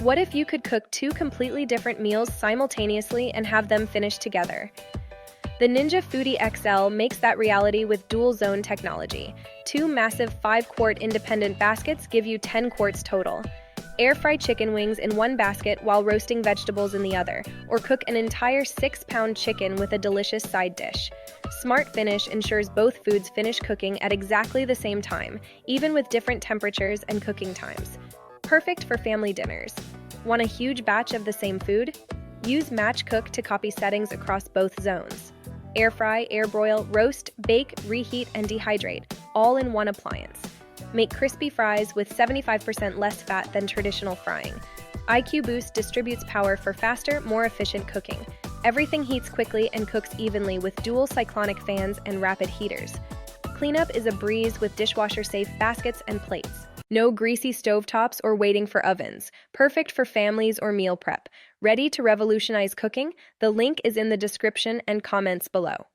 What if you could cook two completely different meals simultaneously and have them finish together? The Ninja Foodi XL makes that reality with DualZone Technology. Two massive 5-quart independent baskets give you 10 quarts total. Air-fry chicken wings in one basket while roasting vegetables in the other, or cook an entire 6-pound chicken with a delicious side dish. Smart Finish ensures both foods finish cooking at exactly the same time, even with different temperatures and cooking times. Perfect for family dinners. Want a huge batch of the same food? Use Match Cook to copy settings across both zones. Air fry, air broil, roast, bake, reheat, and dehydrate, all in one appliance. Make crispy fries with 75% less fat than traditional frying. IQ Boost distributes power for faster, more efficient cooking. Everything heats quickly and cooks evenly with dual cyclonic fans and rapid heaters. Cleanup is a breeze with dishwasher-safe baskets and plates. No greasy stovetops or waiting for ovens. Perfect for families or meal prep. Ready to revolutionize cooking? The link is in the description and comments below.